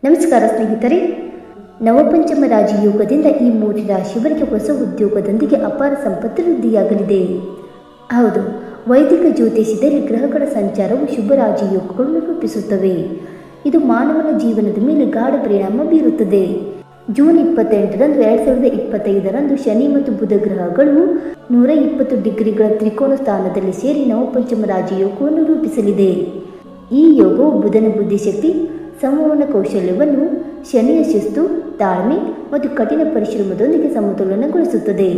ನಮಸ್ಕಾರ ಸ್ನೇಹಿತರೆ, ನವಪಂಚಮ ರಾಜಯೋಗದಿಂದ ಈ 3 ರಾಶಿಯವರಿಗೆ ಹೊಸ ಉದ್ಯೋಗದೊಂದಿಗೆ ಅಪಾರ ಸಂಪತ್ತು ವೃದ್ಧಿಯಾಗಲಿದೆ. ಹೌದು, ವೈದಿಕ ಜ್ಯೋತಿಷದಲ್ಲಿ ಗ್ರಹಗಳ ಸಂಚಾರವು ಶುಭ ರಾಜಯೋಗಗಳನ್ನು ರೂಪಿಸುತ್ತವೆ. ಇದು ಮಾನವನ ಜೀವನದ ಮೇಲೆ ಗಾಢ ಪರಿಣಾಮ ಬೀರುತ್ತದೆ. ಜೂನ್ 28ರಂದು 2025ರಂದು ಶನಿ ಮತ್ತು ಬುಧ ಗ್ರಹಗಳು 120 ಡಿಗ್ರಿಗಳ ತ್ರಿಕೋನ ಸ್ಥಾನದಲ್ಲಿ ಸೇರಿ ನವಪಂಚಮ ರಾಜಯೋಗವನ್ನು ರೂಪಿಸಲಿದೆ. ಈ ಯೋಗವು ಬುಧನ ಬುದ್ಧಿಶಕ್ತಿ, ಸಂವಹನ ಕೌಶಲ್ಯವನ್ನು, ಶನಿಯ ಶಿಸ್ತು, ತಾಳ್ಮೆ ಮತ್ತು ಕಠಿಣ ಪರಿಶ್ರಮದೊಂದಿಗೆ ಸಮತೋಲನಗೊಳಿಸುತ್ತದೆ.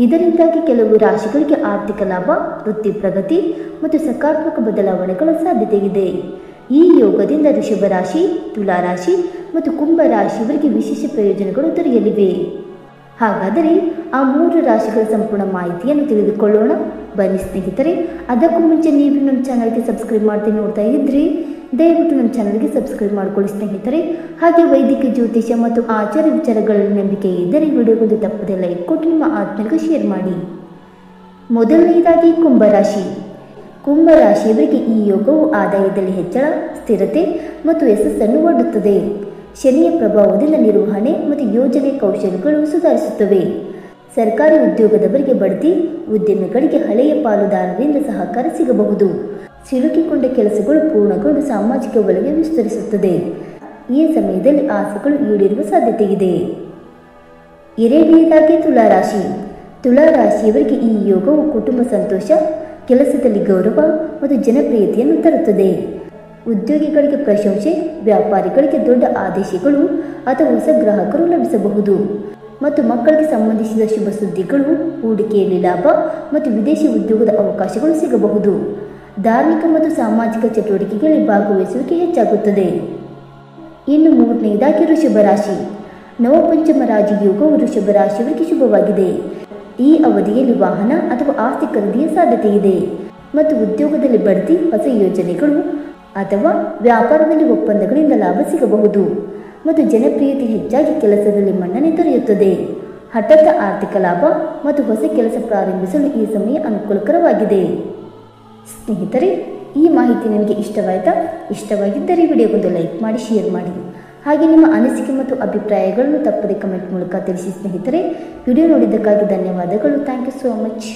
ಇದರಿಂದಾಗಿ ಕೆಲವು ರಾಶಿಗಳಿಗೆ ಆರ್ಥಿಕ ಲಾಭ, ವೃತ್ತಿ ಪ್ರಗತಿ ಮತ್ತು ಸಕಾರಾತ್ಮಕ ಬದಲಾವಣೆಗಳ ಸಾಧ್ಯತೆ ಇದೆ. ಈ ಯೋಗದಿಂದ ವೃಷಭ ರಾಶಿ, ತುಲಾ ರಾಶಿ ಮತ್ತು ಕುಂಭ ರಾಶಿಯವರಿಗೆ ವಿಶೇಷ ಪ್ರಯೋಜನಗಳು ದೊರೆಯಲಿವೆ. ಹಾಗಾದರೆ ಆ 3 ರಾಶಿಗಳ ಸಂಪೂರ್ಣ ಮಾಹಿತಿಯನ್ನು ತಿಳಿದುಕೊಳ್ಳೋಣ. ಬನ್ನಿ ಸ್ನೇಹಿತರೆ, ಅದಕ್ಕೂ ಮುಂಚೆ ನೀವು ನಮ್ಮ ಚಾನಲ್ಗೆ ಸಬ್ಸ್ಕ್ರೈಬ್ ಮಾಡ್ತೀನಿ ನೋಡ್ತಾ ಇದ್ದರೆ ದಯವಿಟ್ಟು ನಮ್ಮ ಚಾನಲ್ಗೆ ಸಬ್ಸ್ಕ್ರೈಬ್ ಮಾಡಿಕೊಳ್ಳಿ ಸ್ನೇಹಿತರೆ. ಹಾಗೆ ವೈದಿಕ ಜ್ಯೋತಿಷ್ಯ ಮತ್ತು ಆಚಾರ ವಿಚಾರಗಳಲ್ಲಿ ನಂಬಿಕೆ ಇದ್ದರೆ ವಿಡಿಯೋಗೊಂದು ತಪ್ಪದೆ ಲೈಕ್ ಕೊಟ್ಟು ನಿಮ್ಮ ಆತ್ಮೀಯರಿಗೆ ಶೇರ್ ಮಾಡಿ. ಮೊದಲನೆಯದಾಗಿ ಕುಂಭರಾಶಿ. ಕುಂಭರಾಶಿಯವರಿಗೆ ಈ ಯೋಗವು ಆದಾಯದಲ್ಲಿ ಹೆಚ್ಚಳ, ಸ್ಥಿರತೆ ಮತ್ತು ಯಶಸ್ಸನ್ನು ಒಡ್ಡುತ್ತದೆ. ಶನಿಯ ಪ್ರಭಾವದಿಂದ ನಿರ್ವಹಣೆ ಮತ್ತು ಯೋಜನೆ ಕೌಶಲ್ಯಗಳು ಸುಧಾರಿಸುತ್ತವೆ. ಸರ್ಕಾರಿ ಉದ್ಯೋಗದವರಿಗೆ ಬಡ್ತಿ, ಉದ್ಯಮಿಗಳಿಗೆ ಹಳೆಯ ಪಾಲುದಾರರಿಂದ ಸಹಕಾರ ಸಿಗಬಹುದು. ಸಿಲುಕಿಕೊಂಡ ಕೆಲಸಗಳು ಪೂರ್ಣಗೊಂಡು ಸಾಮಾಜಿಕ ವಲಯ ವಿಸ್ತರಿಸುತ್ತದೆ. ಈ ಸಮಯದಲ್ಲಿ ಆಸೆಗಳು ಈಡೇರುವ ಸಾಧ್ಯತೆ ಇದೆ. ಎರಡನೆಯದಾಗಿ ತುಲಾರಾಶಿ. ತುಲಾರಾಶಿಯವರಿಗೆ ಈ ಯೋಗವು ಕುಟುಂಬ ಸಂತೋಷ, ಕೆಲಸದಲ್ಲಿ ಗೌರವ ಮತ್ತು ಜನಪ್ರಿಯತೆಯನ್ನು ತರುತ್ತದೆ. ಉದ್ಯೋಗಿಗಳಿಗೆ ಪ್ರಶಂಸೆ, ವ್ಯಾಪಾರಿಗಳಿಗೆ ದೊಡ್ಡ ಆದೇಶಗಳು ಅಥವಾ ಹೊಸ ಗ್ರಾಹಕರು ಲಭಿಸಬಹುದು ಮತ್ತು ಮಕ್ಕಳಿಗೆ ಸಂಬಂಧಿಸಿದ ಶುಭ ಸುದ್ದಿಗಳು, ಹೂಡಿಕೆಯಲ್ಲಿ ಲಾಭ ಮತ್ತು ವಿದೇಶಿ ಉದ್ಯೋಗದ ಅವಕಾಶಗಳು ಸಿಗಬಹುದು. ಧಾರ್ಮಿಕ ಮತ್ತು ಸಾಮಾಜಿಕ ಚಟುವಟಿಕೆಗಳಲ್ಲಿ ಭಾಗವಹಿಸುವಿಕೆ ಹೆಚ್ಚಾಗುತ್ತದೆ. ಇನ್ನು ಮೂರನೆಯದಾಗಿ ವೃಷಭ ರಾಶಿ. ನವಪಂಚಮ ರಾಜಯೋಗವು ವೃಷಭ ರಾಶಿಯವರಿಗೆ ಶುಭವಾಗಿದೆ. ಈ ಅವಧಿಯಲ್ಲಿ ವಾಹನ ಅಥವಾ ಆಸ್ತಿ ಖರೀದಿಯ ಸಾಧ್ಯತೆ ಇದೆ ಮತ್ತು ಉದ್ಯೋಗದಲ್ಲಿ ಬಡ್ತಿ, ಹೊಸ ಯೋಜನೆಗಳು ಅಥವಾ ವ್ಯಾಪಾರದಲ್ಲಿ ಒಪ್ಪಂದಗಳಿಂದ ಲಾಭ ಸಿಗಬಹುದು ಮತ್ತು ಜನಪ್ರಿಯತೆ ಹೆಚ್ಚಾಗಿ ಕೆಲಸದಲ್ಲಿ ಮನ್ನಣೆ ದೊರೆಯುತ್ತದೆ. ಹಠಾತ್ ಆರ್ಥಿಕ ಲಾಭ ಮತ್ತು ಹೊಸ ಕೆಲಸ ಪ್ರಾರಂಭಿಸಲು ಈ ಸಮಯ ಅನುಕೂಲಕರವಾಗಿದೆ. ಸ್ನೇಹಿತರೆ, ಈ ಮಾಹಿತಿ ನಿಮಗೆ ಇಷ್ಟವಾಯಿತಾ? ಇಷ್ಟವಾಗಿದ್ದರೆ ವಿಡಿಯೋಗೊಂದು ಲೈಕ್ ಮಾಡಿ, ಶೇರ್ ಮಾಡಿ. ಹಾಗೆ ನಿಮ್ಮ ಅನಿಸಿಕೆ ಮತ್ತು ಅಭಿಪ್ರಾಯಗಳನ್ನು ತಪ್ಪದೆ ಕಮೆಂಟ್ ಮೂಲಕ ತಿಳಿಸಿ ಸ್ನೇಹಿತರೆ. ವಿಡಿಯೋ ನೋಡಿದ್ದಕ್ಕಾಗಿ ಧನ್ಯವಾದಗಳು. Thank you so much.